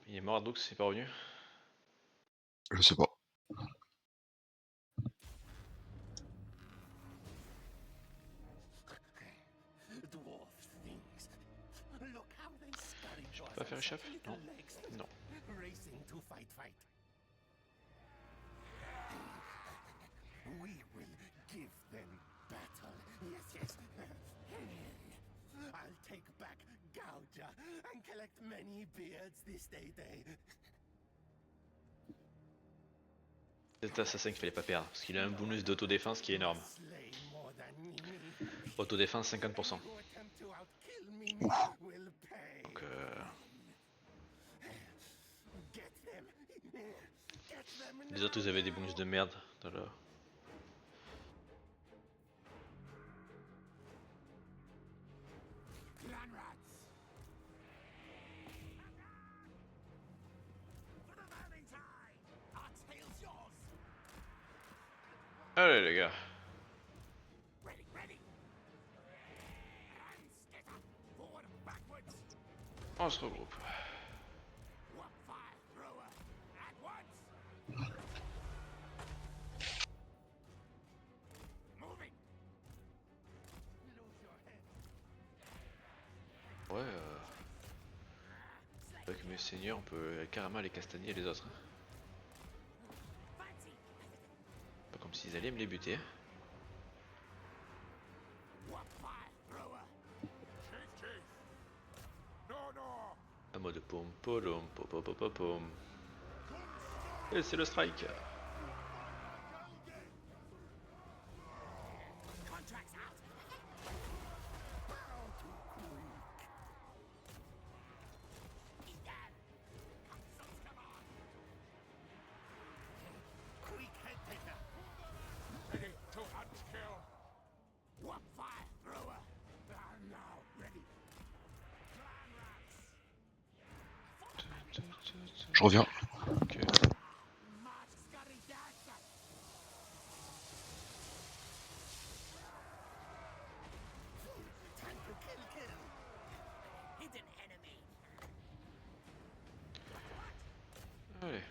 Il est mort, donc c'est pas revenu. Je sais pas. Je peux pas faire échappe? Non. Non. We will give them battle. Yes, yes. I'll take back Gauja and collect many beards this day. C'est Assassin qu'il fallait pas perdre, parce qu'il a un bonus d'autodéfense qui est énorme. Autodéfense 50%. Donc les autres ils avaient des bonus de merde dans le... Allez les gars. On se regroupe. Ouais, avec mes seigneurs on peut carrément les castagner les autres. Pas comme s'ils allaient me les buter. En mode pom polom pom. Et c'est le strike. Je reviens. Ok. Allez.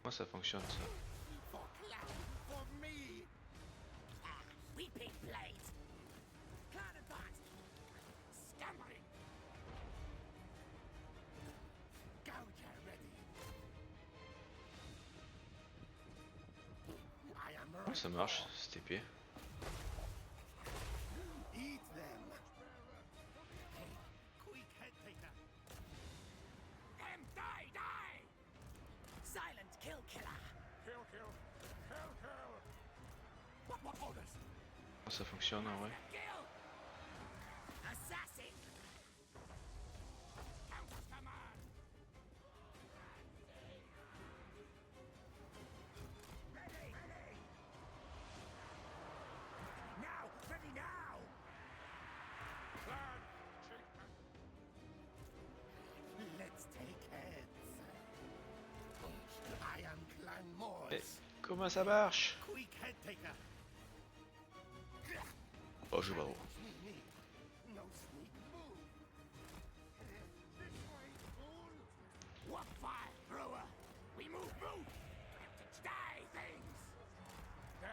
Moi ça fonctionne ça. Ouais, ça marche, cette épée. Ça fonctionne en vrai. Mais comment ça marche? Oh je sais pas trop.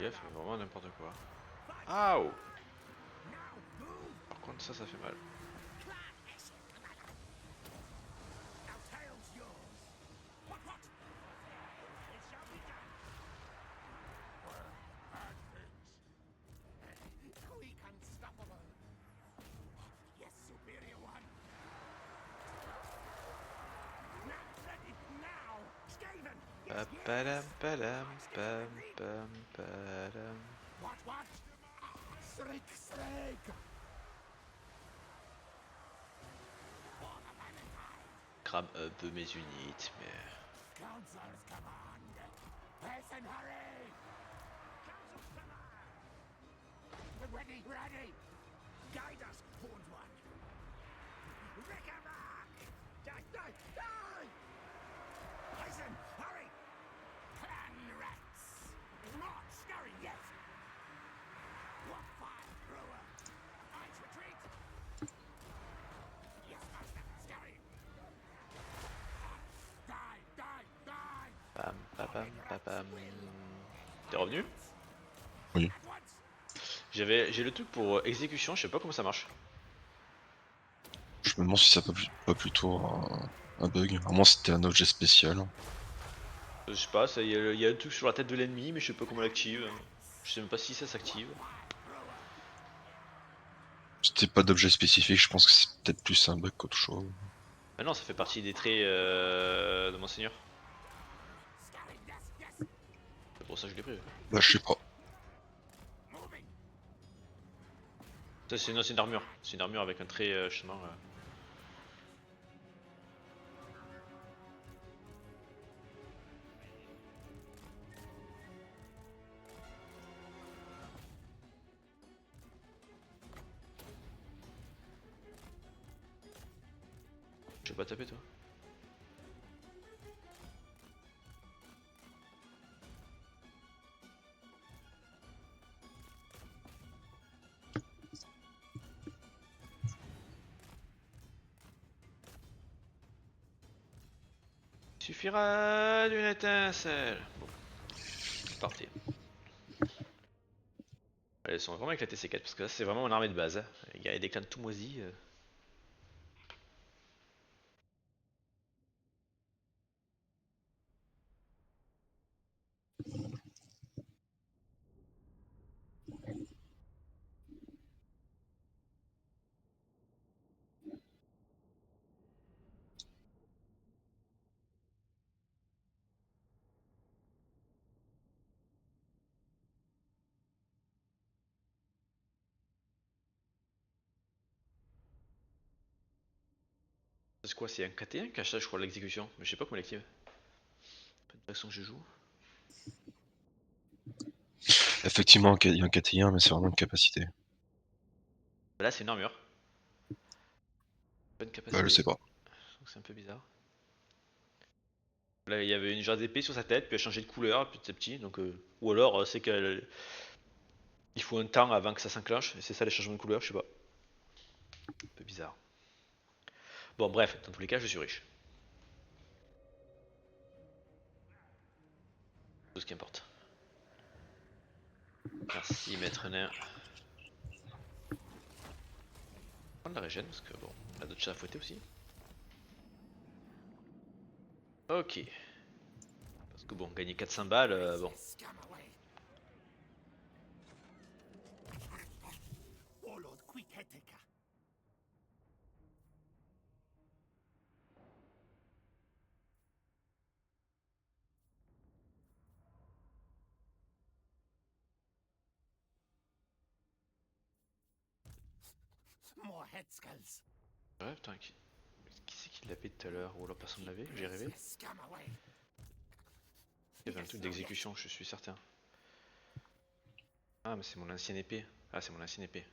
Il fait vraiment n'importe quoi. Aouh! Par contre ça fait mal. Padam padam pam pam padam. crame un peu mes unités, mais... Council's command. Hasten, hurry! Ready, ready! Guide us, Horned One! Rickaback! Die, die, die! Hasten, hurry! Clan rats! Not scurry yet! What fire thrower! Eyes retreat! Yes, master, scurry! Die, die, die! Pam, pam, pam, pam. T'es revenu? Oui. At once! J'ai le truc pour exécution, je sais pas comment ça marche. Je me demande si ça pas plutôt un bug. À moins c'était un objet spécial. Je sais pas, il y a un truc sur la tête de l'ennemi, mais je sais pas comment l'active. Je sais même pas si ça s'active. C'était pas d'objet spécifique, je pense que c'est peut-être plus un bug qu'autre chose. Ah non, ça fait partie des traits de Monseigneur. Scurry, yes, yes! C'est pour ça que je l'ai pris. Bah je sais pas. Moving! Ça, c'est une armure. C'est une armure avec un trait chemin. Je vais pas taper toi. Il suffira d'une étincelle. Bon, c'est parti. Elles sont vraiment éclatées ces 4 parce que là c'est vraiment mon armée de base. Hein. Il y a des clans tout moisis. C'est quoi, c'est un KT1 qui a ça je crois l'exécution, mais je sais pas comment l'active. Pas de façon que je joue. Effectivement, il y a un KT1, mais c'est vraiment une capacité. Là c'est une armure. Pas une Bah je capacité. sais pas. Donc c'est un peu bizarre. Là il y avait une jarre d'épée sur sa tête, puis elle a changé de couleur petit à petit, donc ou alors c'est qu'elle. Il faut un temps avant que ça s'enclenche, et c'est ça les changements de couleur, je sais pas. Un peu bizarre. Bon bref, dans tous les cas je suis riche. Tout ce qui importe. Merci maître nain. Prendre la régène parce que bon, on a d'autres chats à fouetter aussi. Ok. Parce que bon, gagner 400 balles, bon. Scam away! Warlord Quick-Heteka! More head skulls! Ouais, putain, qui c'est qui l'avait tout à l'heure? Ou alors personne ne l'avait? J'ai rêvé? Scam away! Il y avait un truc d'exécution, je suis certain. Ah, mais c'est mon ancienne épée. Ah, c'est mon ancienne épée.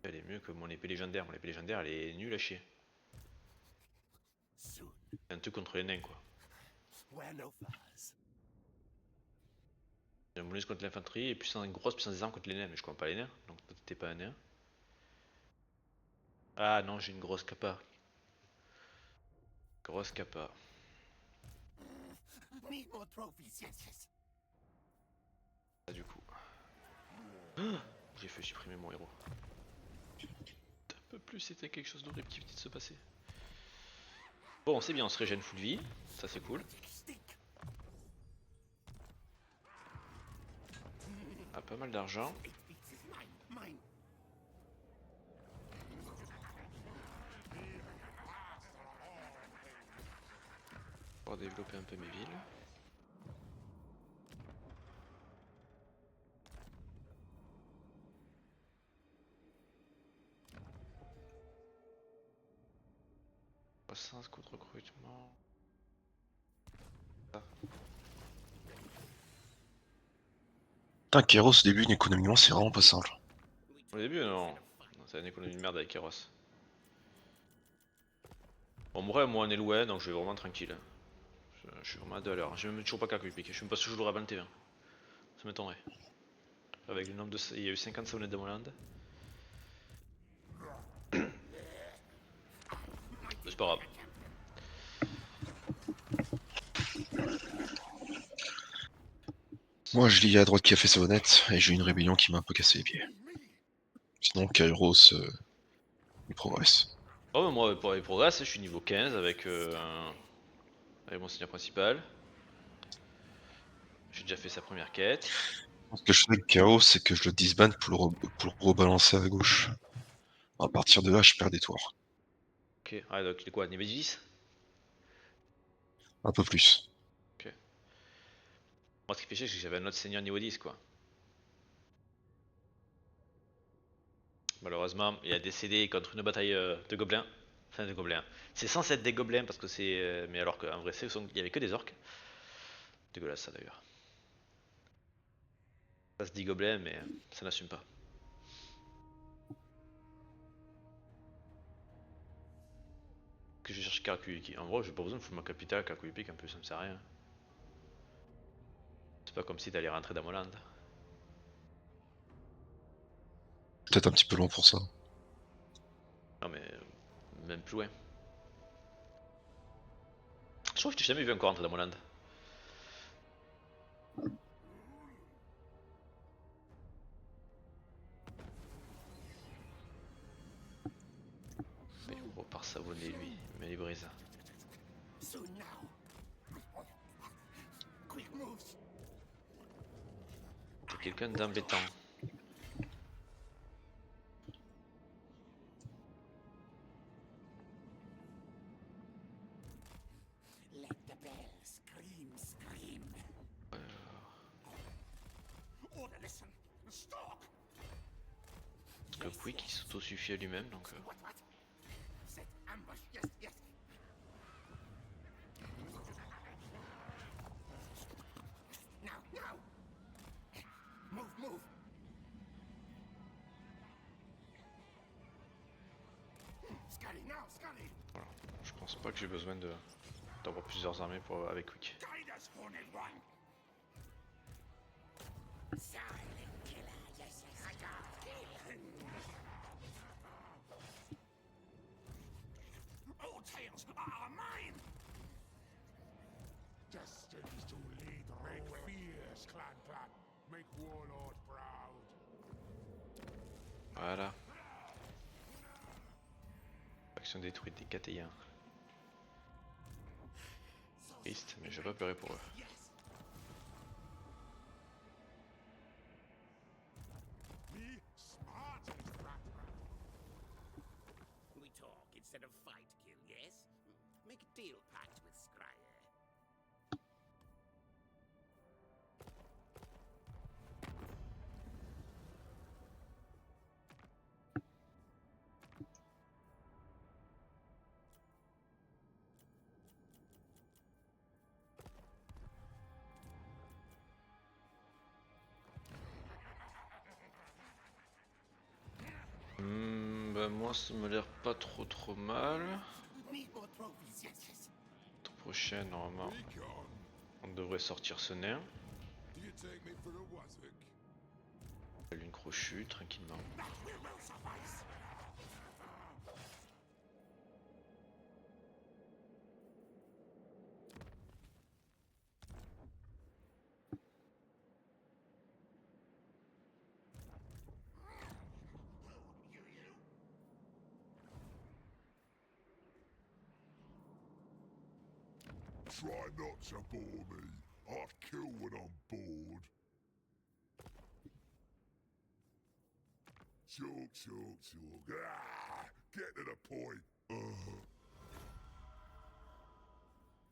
Elle est mieux que mon épée légendaire. Mon épée légendaire, elle est nulle à chier. Soon, C'est un truc contre les nains, quoi. wear no furs. J'ai un bonus contre l'infanterie et une grosse puissance des armes contre les nains. Mais je compte pas les nains, donc t'es pas un nain. Ah non, j'ai une grosse capa. Grosse capa. Need more trophies, yes, yes. Ah, du coup. J'ai fait supprimer mon héros. Un peu plus, c'était quelque chose d'horrible qui venait de se passer. Bon, c'est bien, on se régène full vie. Ça, c'est cool. Stick. Ah, pas mal d'argent. This is mine, mine. Pour développer un peu mes villes. croissance, coût de recrutement. Putain, Kéros au début, économiquement, c'est vraiment pas simple. Au début, non. C'est une économie de merde avec Eros. Bon, en vrai, moi on est loin donc je vais vraiment tranquille. Je suis vraiment à 2 à l'heure. J'ai même toujours pas calculé piqué. Je sais même pas si je jouerai avant le T20. Ça m'étonnerait. Avec le nombre de. Il y a eu 50 sabonnets de Moland. C'est pas grave. Moi, je lis à droite qui a fait sa honnête, et j'ai eu une rébellion qui m'a un peu cassé les pieds. Sinon, Kairos, il progresse. Oh, mais moi, pour les progrès, je suis niveau 15 avec mon seigneur principal. J'ai déjà fait sa première quête. Ce que je fais avec Chaos, c'est que je le disbande pour le rebalancer à gauche. À partir de là, je perds des tours. Ok, ah, donc il est quoi, niveau 10? Un peu plus. Ok. Moi, ce qui fait chier, c'est que j'avais un autre seigneur niveau 10, quoi. Malheureusement, il a décédé contre une bataille de gobelins. Enfin, de gobelins. C'est censé être des gobelins parce que c'est. Mais alors qu'en vrai, il y avait que des orques. Dégueulasse, ça d'ailleurs. Ça se dit gobelin, mais ça n'assume pas. Que je cherche Karakuyuki. En vrai, j'ai pas besoin de foutre ma capitale à Karakuyuki, en plus, ça me sert à rien. C'est pas comme si t'allais rentrer dans mon land. Peut-être un petit peu long pour ça. Non, mais. Même plus loin. Je trouve que je t'ai jamais vu encore rentrer dans mon land. Mais on repart savonner lui, il me les brise. Soon now. Quick moves. T'es quelqu'un d'embêtant. Let the bell scream, scream. Order, listen. Stalk. Le Quick qui s'auto-suffit à lui-même donc. What? Set ambush. Yes, yes. Now. Move. Scurry. Voilà. Je pense pas que j'ai besoin d'avoir plusieurs armées avec Quick. Guide us, Horned One. Silent killer. Yes. I got kill. All tales are mine. Destined to lead make fierce clan. Make Warlord proud. Voilà. Faction détruite des Catéens. Triste, mais je vais pas pleurer pour eux. Me smart rat. We talk instead of fight, kill, yes? Make a deal pact with Scryer. Bah moi ça me l'air pas trop mal. Need more trophies, yes. La prochaine normalement Be gone. on devrait sortir ce nain. Do you take me for a wazzock? La lune crochue tranquillement. That will suffice. Try not to bore me. I'd kill when I'm bored. Talk. Get to the point.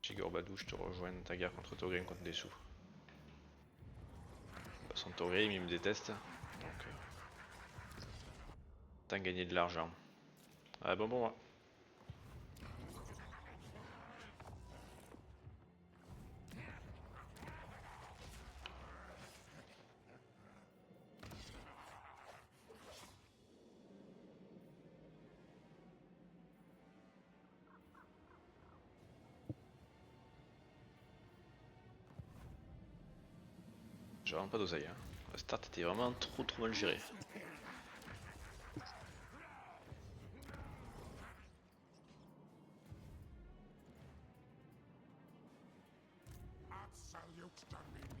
Chigorbadou, je te rejoins dans ta guerre contre Togrim contre des sous. Son Togrim il me déteste. Donc t'as gagné de l'argent. Ah bon moi. J'ai vraiment pas d'oseille. Hein. La start était vraiment trop mal gérée. Absolute dominion.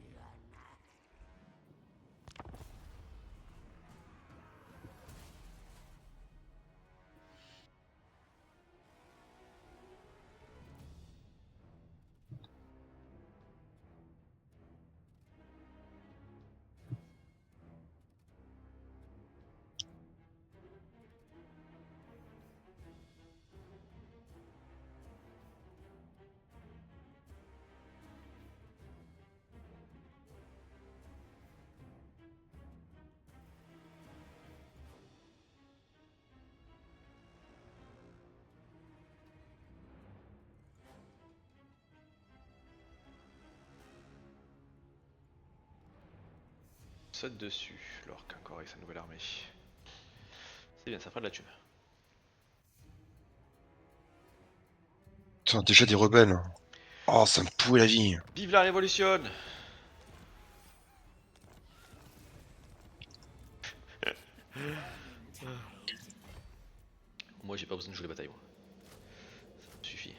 Saute dessus, l'orque encore avec sa nouvelle armée. C'est bien, ça fera de la thune. Putain, déjà des rebelles. Oh, ça me pourrit la vie. Vive la révolution! Moi j'ai pas besoin de jouer les batailles, moi. Ça me suffit.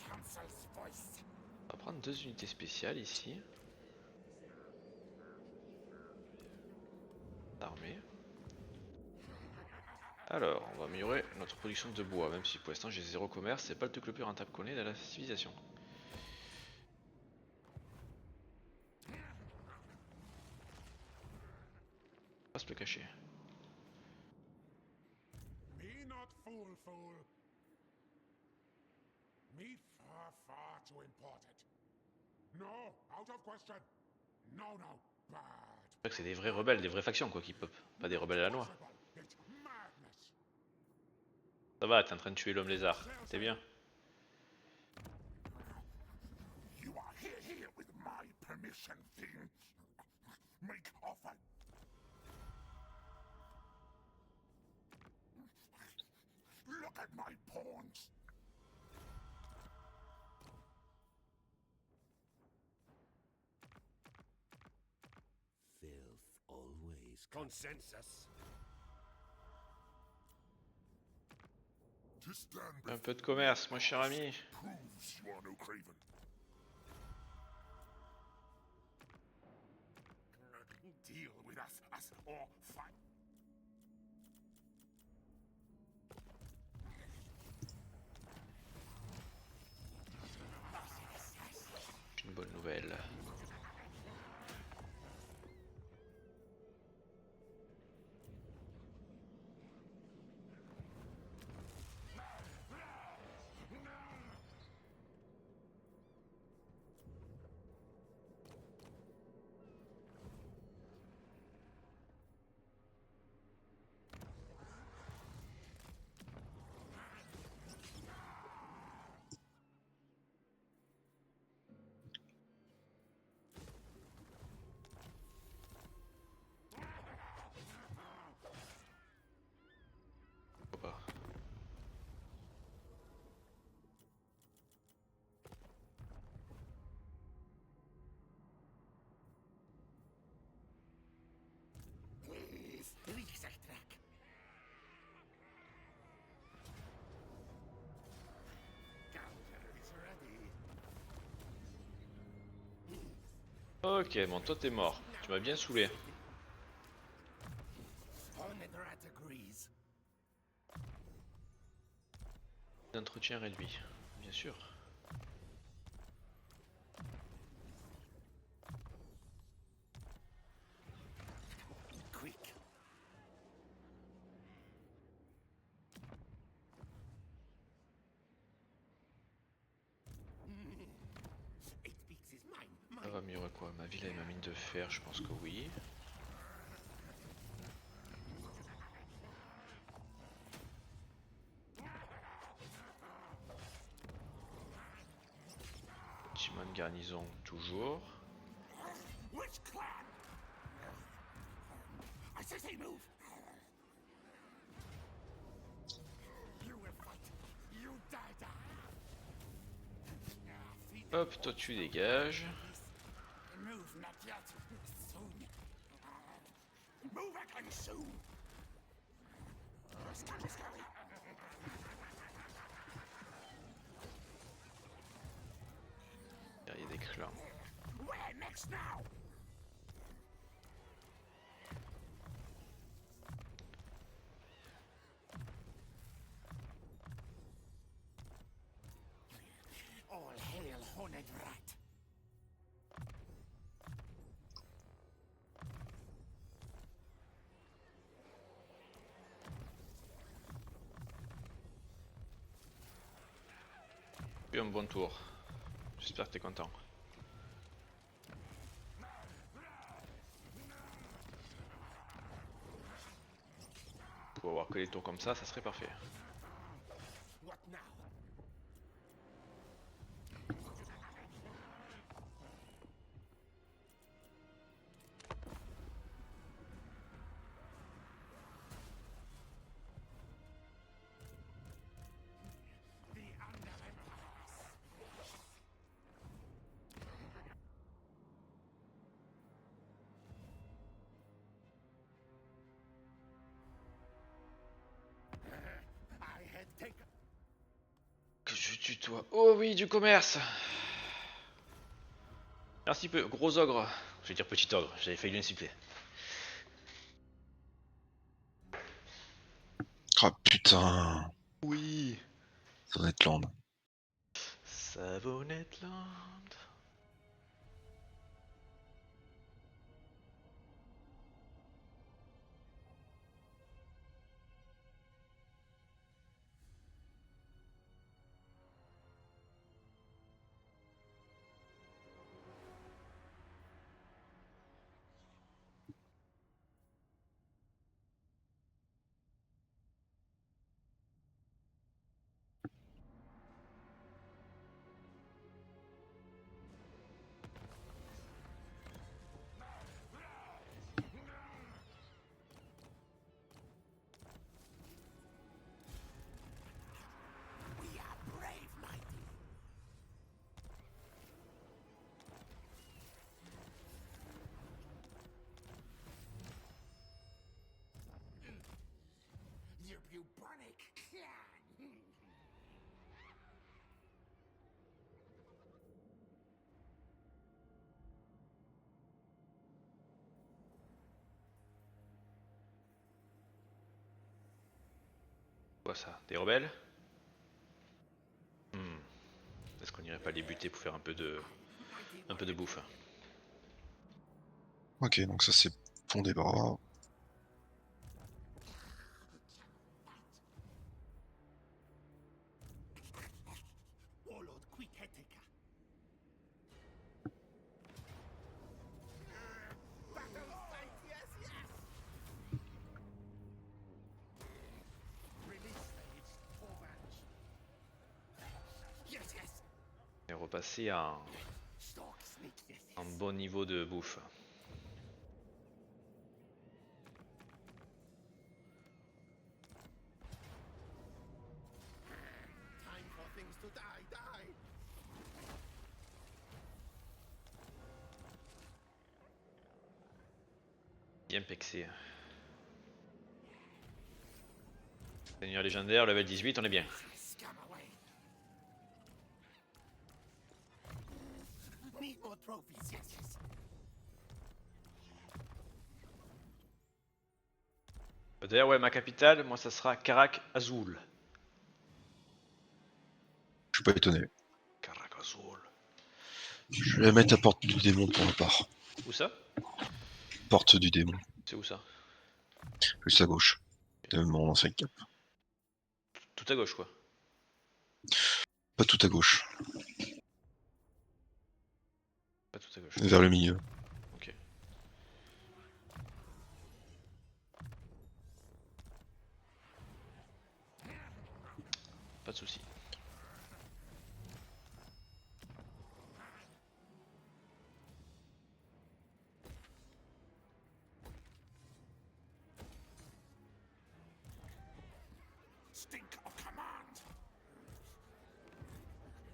Council's voice. On va prendre 2 unités spéciales ici. Armée. Alors, on va améliorer notre production de bois, même si pour l'instant j'ai 0 commerce, c'est pas le truc le plus rentable qu'on ait dans la civilisation. On va se le cacher. Me not fool. Me far too important. No, out of question. No, bad. C'est vrai que c'est des vrais rebelles, des vraies factions quoi qui pop, pas des rebelles à la noix. It's madness. Ça va, t'es en train de tuer l'homme lézard, t'es bien. You are here with my permission, thing. Make offer. Look at my pawns. Filth always consensus. To stand Un peu de commerce, mon cher ami. proves you are no craven. Deal with us or fight. Une bonne nouvelle. Pourquoi pas. Ok, bon toi t'es mort, tu m'as bien saoulé. D'entretien réduit, bien sûr. Quick. It speaks his mind. Ça va améliorer quoi? Ma ville et ma mine de fer, je pense que oui. Bâtiment de garnison, toujours. Which clan? I say move. You will fight. You die. Hop, toi tu dégages. Move not yet. Soon. Move again soon. Scurry, scurry. Il y a des clans. Where next now? All hail Horned Rat. Et un bon tour. J'espère que t'es content. Pour avoir que les tours comme ça serait parfait. What now? The Under-Empires. I had taken. Que je tutoie. Oh oui, du commerce. Merci peu, gros ogre. Je vais dire petit ogre, j'avais failli l'insulter. Ah putain, Oui. Savonnetland. Savonnetland. We are brave, mighty. You bubonic can. Quoi ça? Des rebelles? Est-ce qu'on irait pas les buter pour faire un peu de bouffe? Ok, donc ça c'est fond des bras. Warlord quick Heteka. Battle fight, yes, yes. Release stage, Torvach. Yes, yes. Et repasser en Stalk sneak, yes, yes. bon niveau de bouffe. Time for things to die, die. Bien pexé. Seigneur légendaire, level 18, on est bien. Scum away. Need more trophies, yes, yes. D'ailleurs, ouais, ma capitale, moi ça sera Karak Azul. Je suis pas étonné. Karak Azul. Je vais la mettre à porte du démon pour ma part. Où ça? Porte du démon, C'est où ça? juste à gauche. De mon ancien cap. Tout à gauche quoi. Pas tout à gauche, Pas tout à gauche. vers le milieu. Ok. Pas de soucis. Stink of command.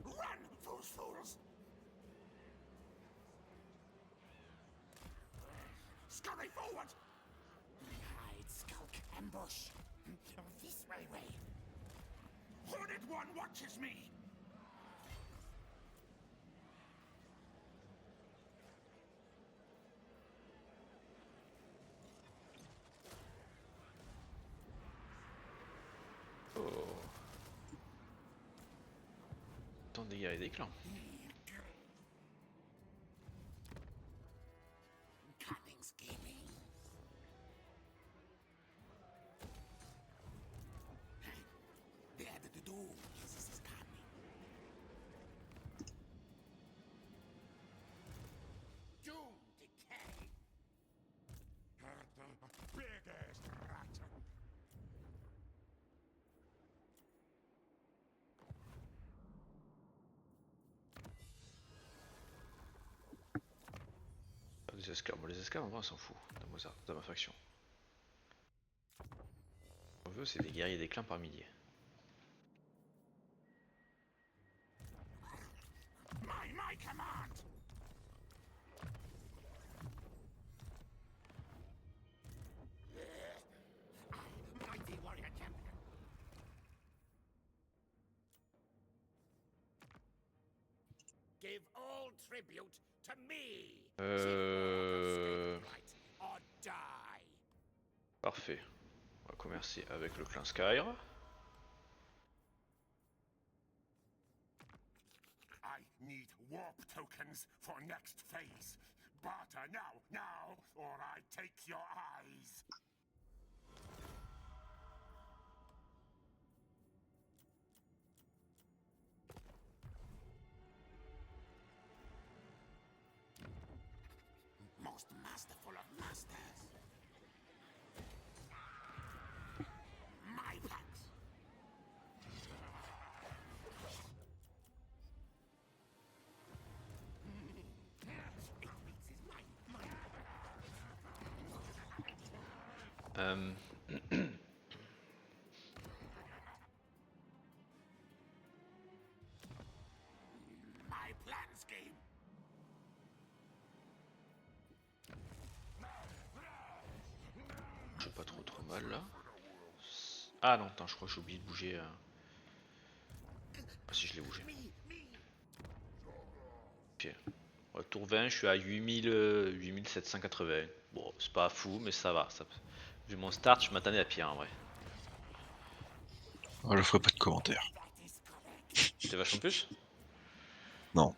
Run, fools, fools. Forward! Hide, skulk, ambush. This way. Hornet One watches me! Oh. Tant de dégâts et des clans. Cunning scheming. There the door. This is coming. Doom decay. The biggest rat. Pas des esclaves, bon, les esclaves en vrai on s'en fout dans ma faction. On veut c'est des guerriers des clans par milliers. My command. Mighty warrior champion. Give all tribute to me. Right, or die. Parfait. On va commercer avec le clan Skyr. I need warp tokens for next phase. Barter now, or I take your eyes. Most masterful of masters. My packs. My plan scheme. J'ai pas trop mal là. Ah non, attends, je crois que j'ai oublié de bouger. Ah si, je l'ai bougé. Ok. Ouais, tour 20, je suis à 8780. Bon, c'est pas fou, mais ça va. Vu mon start, je m'attendais à pire en vrai. Ah, je ferai pas de commentaires. T'es vachement plus? Non.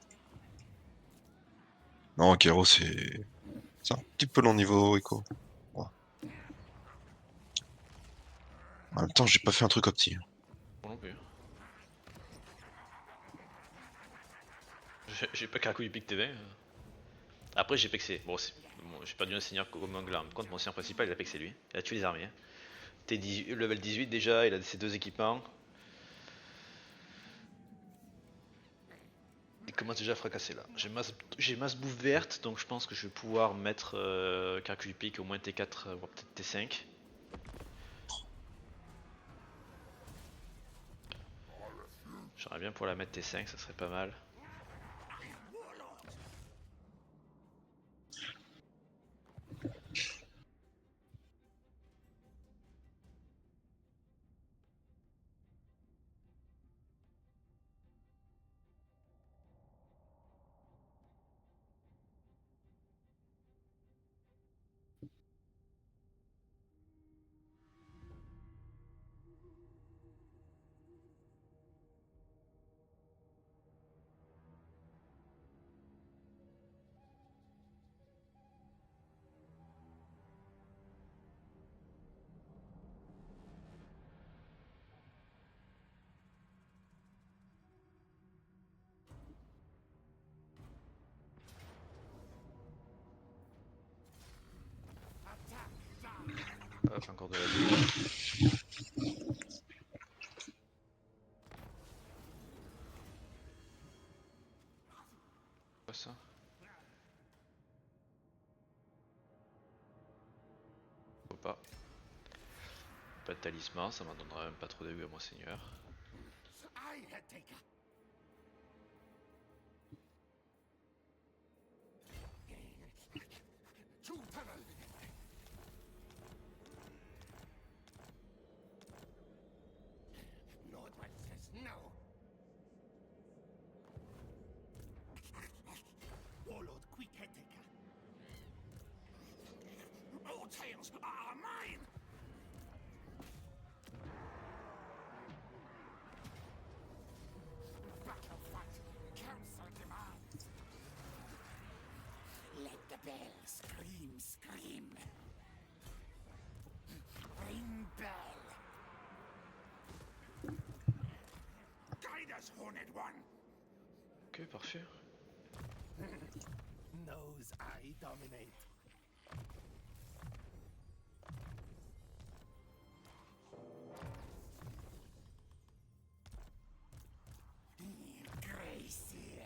Non, Kero, c'est un petit peu long niveau Echo. Ouais. En même temps, j'ai pas fait un truc opti. Moi non plus. J'ai pas craqué du pic T20. Après, j'ai pexé. Bon, j'ai perdu un seigneur comme un gland. Par contre, mon seigneur principal, il a pexé lui. Il a tué les armées. Level 18 déjà, il a ses 2 équipements. Il commence déjà à fracasser là. J'ai masse bouffe verte, donc je pense que je vais pouvoir mettre Craqué du pic au moins T4, voire peut-être T5. J'aimerais bien pouvoir la mettre T5, ça serait pas mal. Hop, encore de la vie. Quoi ça? Faut pas. Pas de talisman, ça m'en donnera même pas trop d'avis à mon seigneur. I had taken. tales are mine! Battle fight, council demands. Let the bell scream, scream. Ring bell. Guide us, Horned One. Ok, parfait. Knows I dominate. Gracie.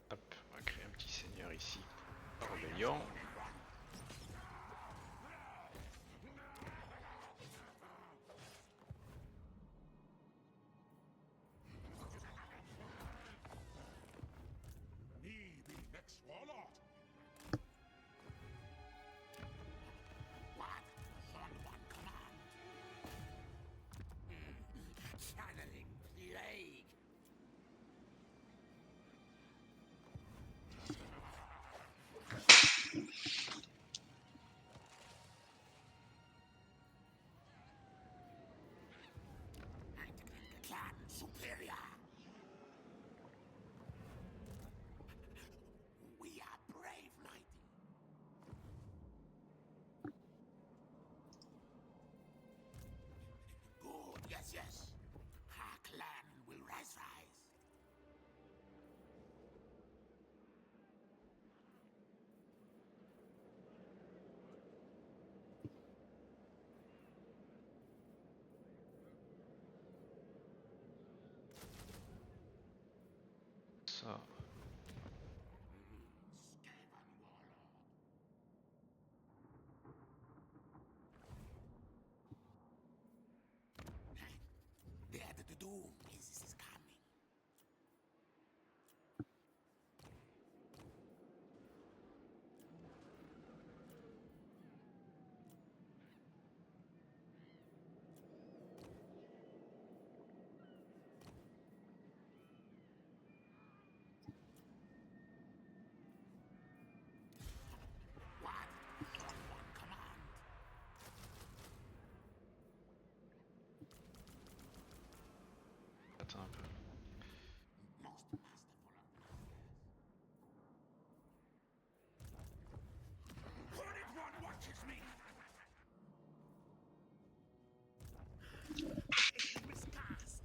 Hop, on va créer un petit seigneur ici. Rébellion. Me be next warlord. What? Horned One command. Channeling plague. Clan superior. We are brave, mighty. Good, yes, yes. Our clan will rise. Ça. Skaven warlord. The end of the doom is coming. What? Horned One command. Attends un peu. Most masterful of masters. Horned One watches me. It's miscast.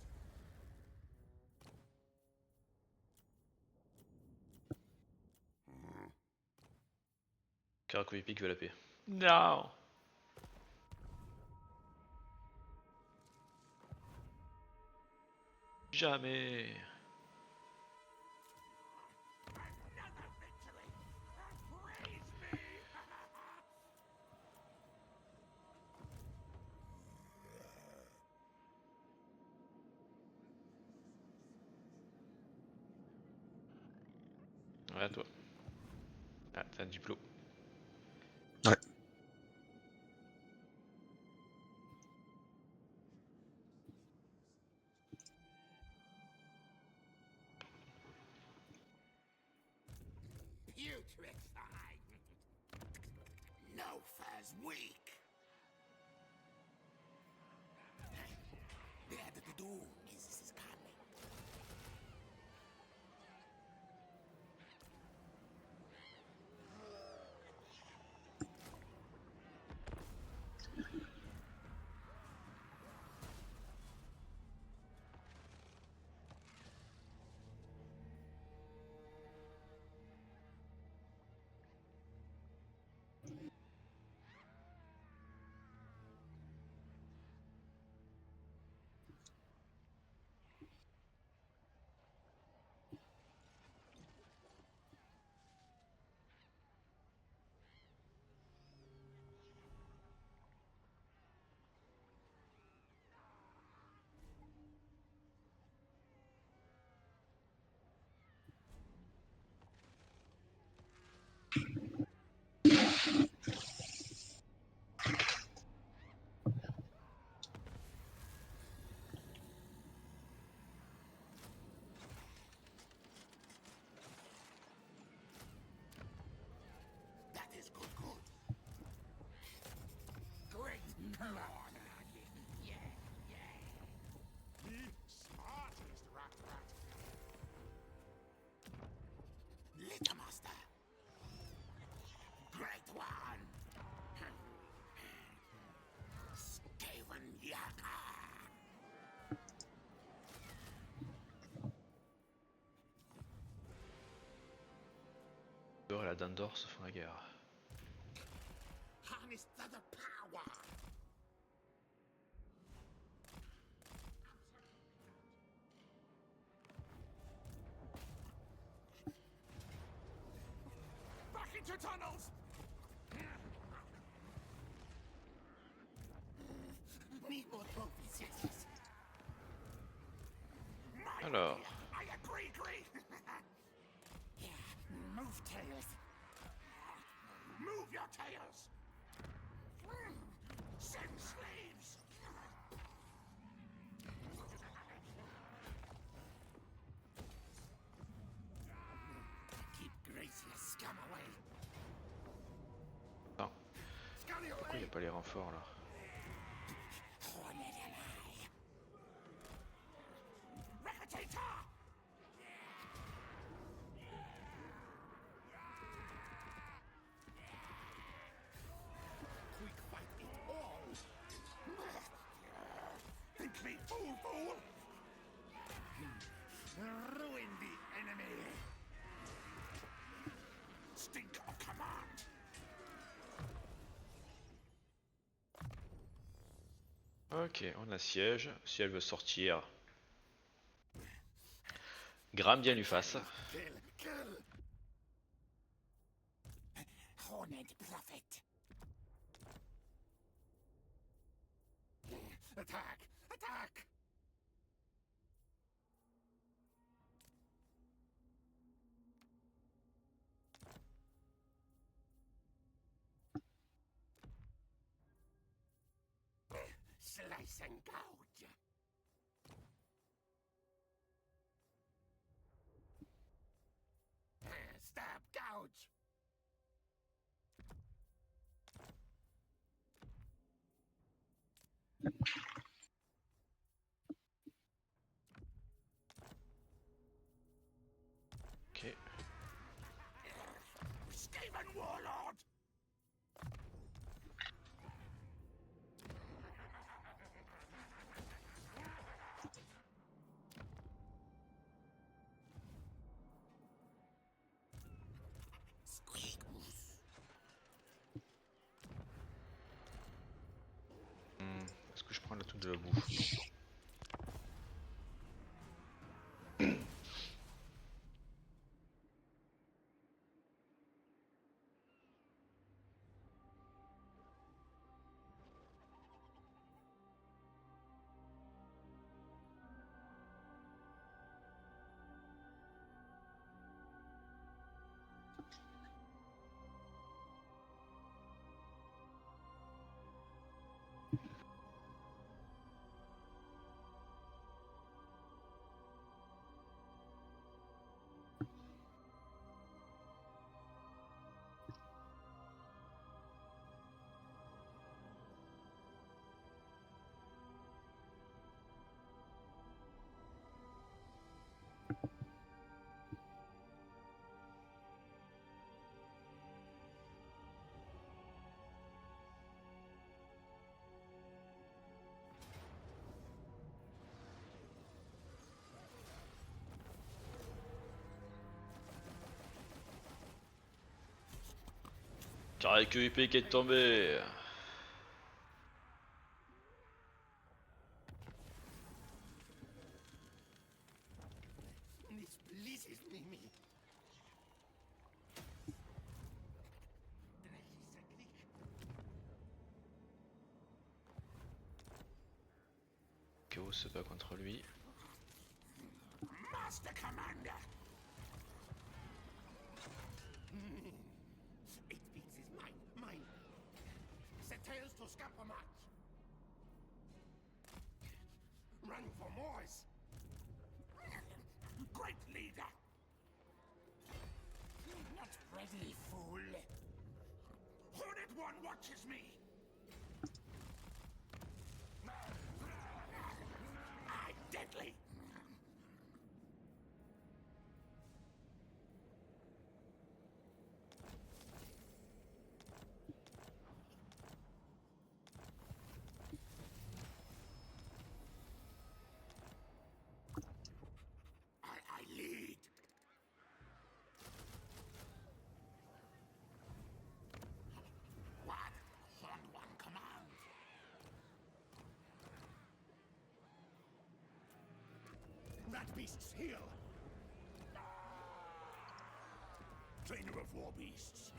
Caraco épique veut la paix. Non. Jamais. Another victory. Praise me. Ouais, à toi. Ah, t'as un diplôme. Ouais. Putrefied. No fur's weak. The end of the doom is coming. The smartest rat. Little master. Great one. Skaven Yaka. D'or et la dinde d'or se font la guerre. Harness to the power. Back into tunnels. Need more trophies, yes. My Alors. way, I agree. Yeah, move tails. Move your tails. Send slaves. Keep Gracia scum away. Non. Scurry Pourquoi il away. n'y a pas les renforts là? Hornet ally. Repetitor. Quick fight it all. Think me fool. Ruin the enemy. Stink of command. Ok, on assiège. Si elle veut sortir, Graham bien lui face. Kill. Horned prophet. Attack. Slice and gouge. Stab, gouge. Ok. Skaven warlord. Squeak. Est-ce que je prends la toute de la bouffe? Carré que épée qui est tombé. This pleases me. Chaos se bat contre lui. Master Commander. It beats is mine. Set tails to scamper match. Run for Moors. Great leader. Not ready, fool. Hornet One watches me. beasts heal. Trainer of war beasts.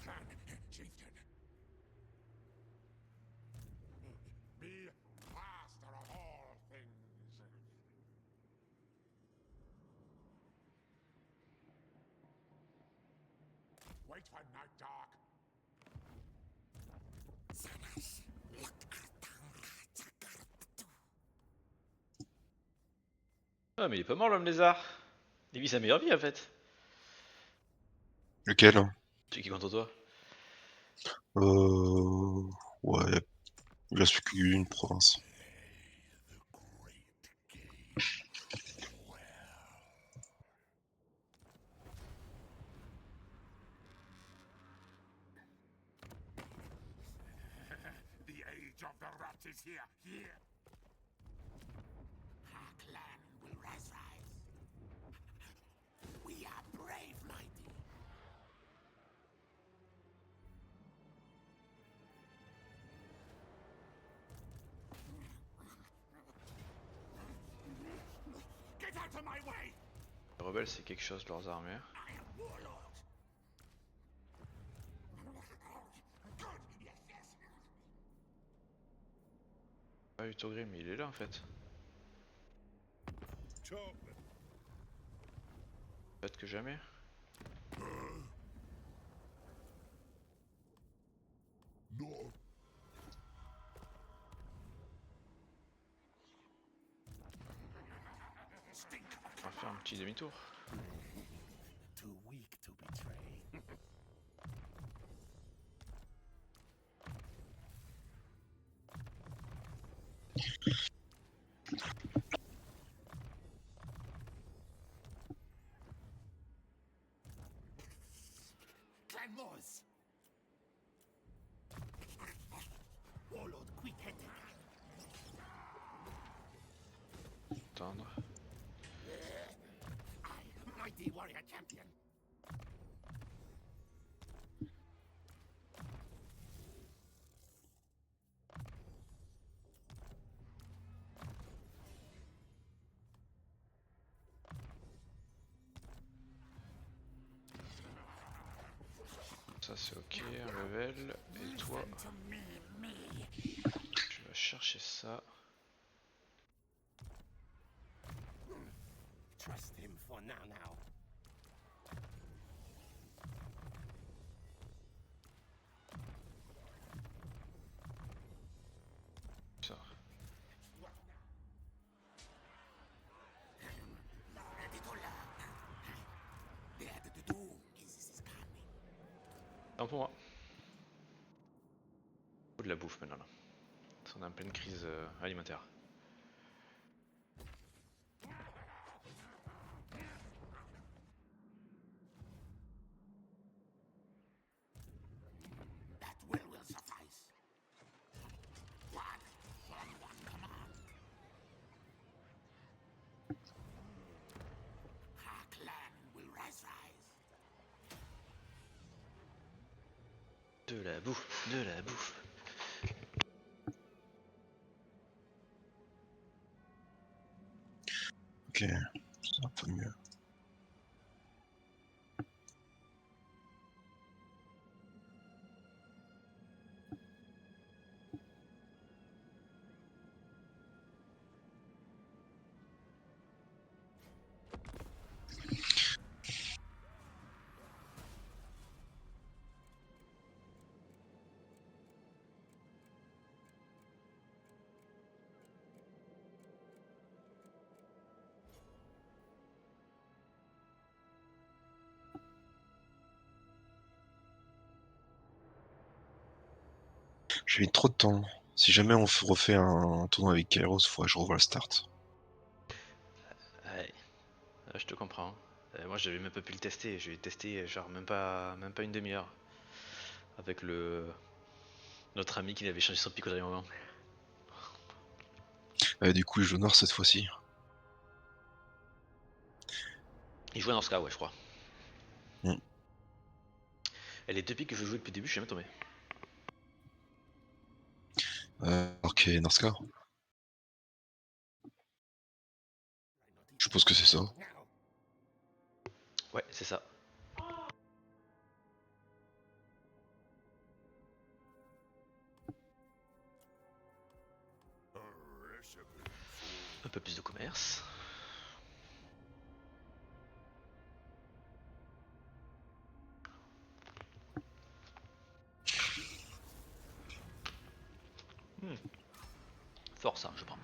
Clan chieftain. Be master of all things. Wait for night dark. Ah, mais il est pas mort l'homme lézard. Il vit sa meilleure vie en fait. Lequel? Celui qui est contre toi. Ouais, il reste plus qu'une province. The age of the rat is here. Here. Our clan will rise. We are brave, mighty. Get out of my way! Les rebelles, c'est quelque chose, leurs armures. I am warlord. Good. Yes, yes. Ah, Utogrim, mais il est là en fait. Peut-être que jamais. No. Stink. On va faire un petit demi-tour. Too weak to betray. Clan Moors. Warlord quick-headed. Attendre. I, mighty warrior champion. Ça c'est ok, un level. Et toi, To me. tu vas chercher ça. Trust him for now. Ça. The end of the doom is coming. Non pour moi. Faut de la bouffe maintenant là. On est en pleine crise alimentaire. That will suffice. One command. Our clan will rise. De la bouffe, de la bouffe. Ok, c'est un peu mieux. J'ai mis trop de temps. Si jamais on refait un tournoi avec Kairos, faudrait que je revoie le start. Ouais, je te comprends. Moi j'avais même pas pu le tester, j'ai testé genre même pas une demi-heure. Avec notre ami qui avait changé son pic au dernier moment. Du coup, il joue Nord cette fois-ci. Il jouait dans ce cas, ouais, je crois. Mm. Et les deux pics que je jouais depuis le début, je suis jamais tombé. Ok, Norska. suppose que c'est ça. Now, Ouais, c'est ça. a recipe Un peu plus de commerce. Force, hein, je prends.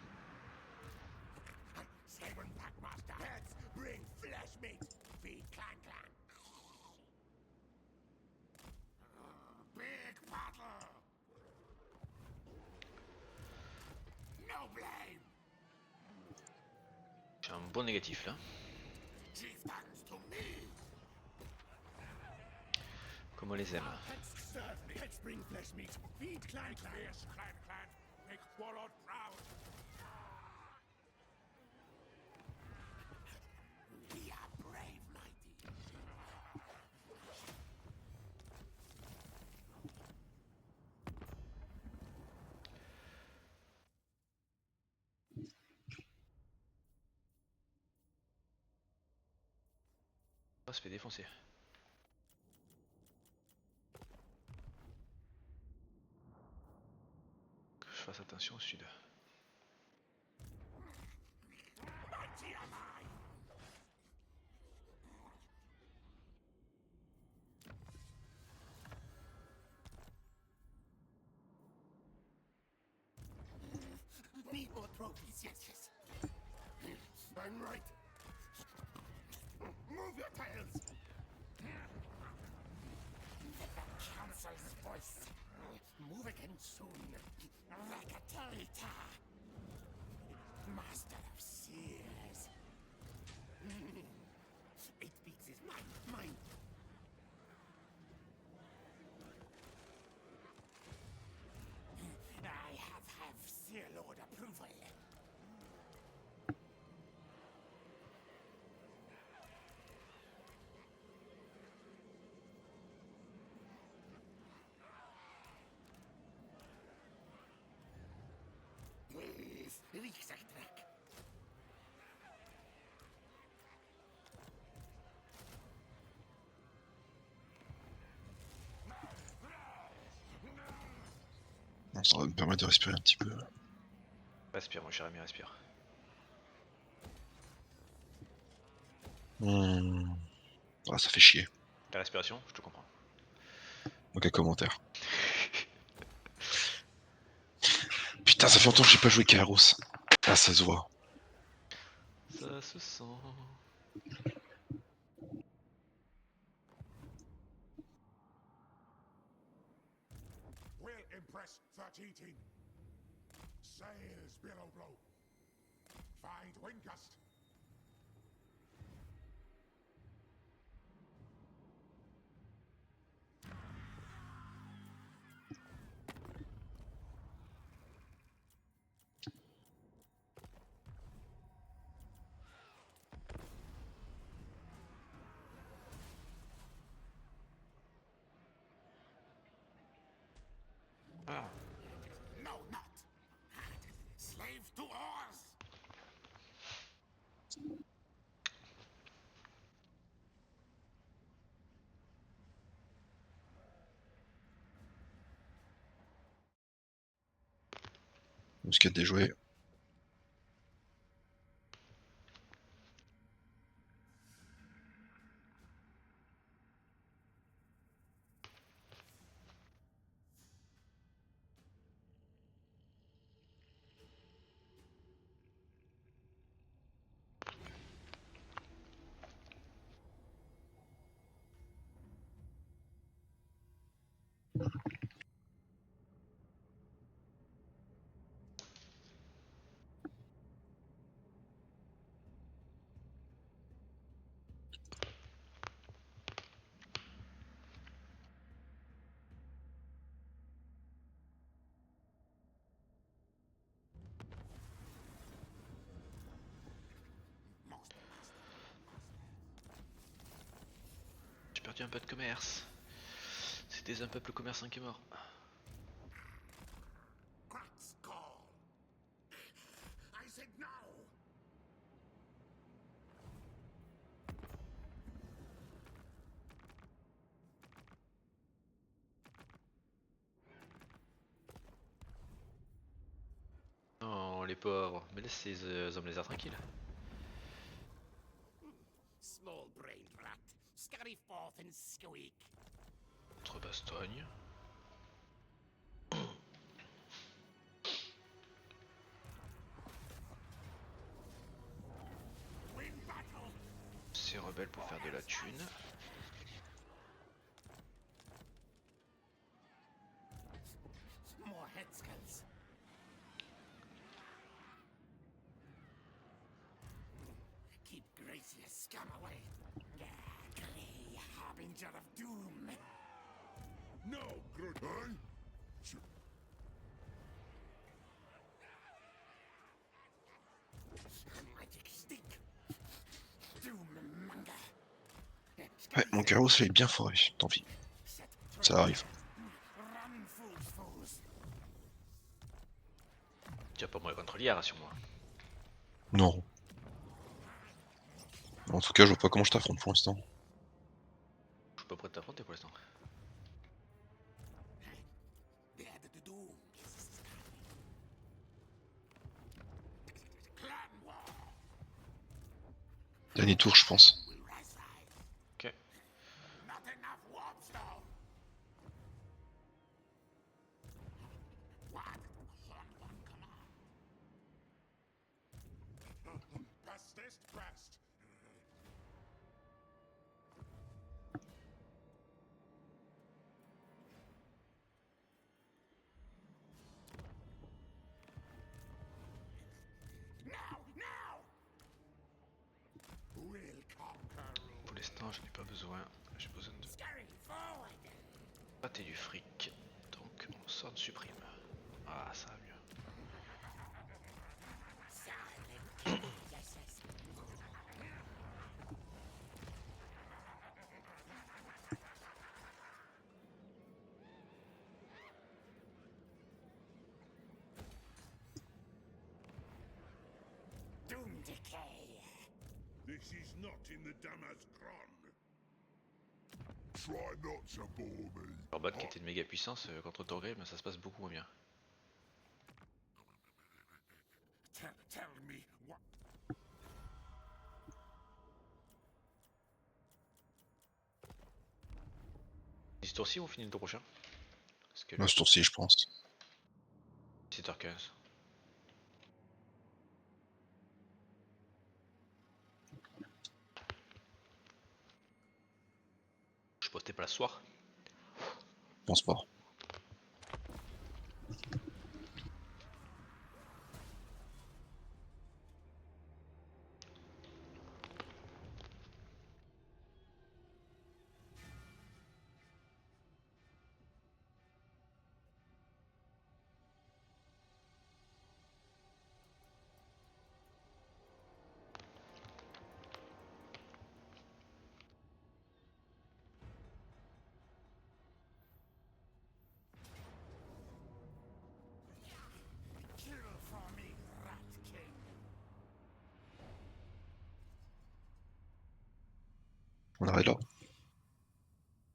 Skaven Packmaster. Heads bring flesh meat. Feed clan clan. Big battle. No blame. J'ai un bon négatif là. Chieftains to me. Comme on les aime. Pets serve me. Pets bring flesh meat. Feed clan clan. Yes, clan clan. Make Warlord proud. We are brave, mighty. On se fait défoncer. Que je fasse attention au sud. Mighty am I. Need more trophies, yes, yes. I'm right. Move your tails. The council's voice. Move again soon. Like a Terita. Master of seers. Eight beats is mine, mine. I have Seer Lord approval. Riksaktrak. Bon, ça va me permettre de respirer un petit peu. Respire, mon cher ami, respire. Ah, ça fait chier. La respiration, je te comprends. Aucun commentaire. Putain, ça fait longtemps que j'ai pas joué Kairos. Ah, ça se voit. Ça se sent. Will impress 13 team. Sails billow blow. Find wind gust. Ah. No, not. Slave to oars. Muscat déjoué. J'ai perdu un peu de commerce. C'était un peuple commerçant qui est mort. Cracks call. I said no. les pauvres. Mais laisse ces hommes lézards tranquilles. Small-brained rat, scurry forth and squeak. Autre bastogne. Win battle. Ces rebelles pour faire de la thune. More headskulls. Keep Gracia scum away. Grey harbinger of doom. No, good, eh? Magic stick. Doom monger. Ouais, mon Kairos il est bien foré, tant pis. Set Ça arrive. Run, fools. Tu vas pas mourir contre l'IA, rassure-moi. Non. En tout cas, je vois pas comment je t'affronte pour l'instant. Je suis pas prêt de t'affronter pour l'instant. The head of the doom. Clan war Dernier tour, je pense. will rise. Ok. Not enough warpstone. What? On command. Bestest best. Now! We'll conquer. Pour l'instant, je n'ai pas besoin. J'ai besoin de Scurry forward. pâter du fric. Donc, on sort de supprime. Ah, ça va mieux. Silent. Yes. Doom decay. This is not in the Damazkron. Try not to bore me. Orban qui était de méga puissance contre Torgrim, mais ça se passe beaucoup moins bien. Tell me what. Ce tour-ci, on finit le tour prochain. Parce que Là, ce tour-ci, je pense. 17h15. Je postais pas le soir. Je pense pas. Kill for me, Rat King. On arrête là.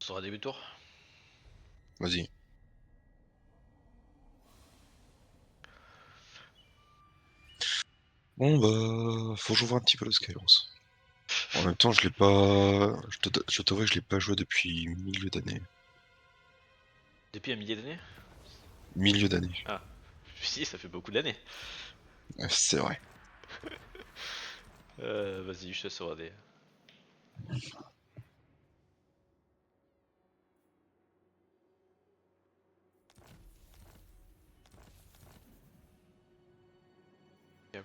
On sera début de tour. Vas-y. Bon bah, faut que j'ouvre un petit peu le Skyros. En même temps, je l'ai pas. Je t'avoue que je l'ai pas joué depuis milieu d'année. Depuis un millier d'années. Milieu d'année. Ah, si, ça fait beaucoup d'années. Ouais, c'est vrai. Vas-y, je te saurai des.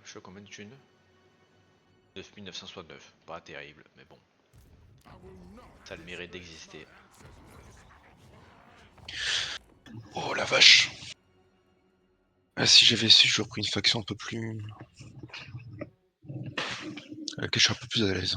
Je suis à combien de thunes 9969. Pas terrible, mais bon. Ça a le mérite d'exister. Oh la vache. Ah, si j'avais su, j'aurais pris une faction un peu plus. Avec laquelle je suis un peu plus à l'aise.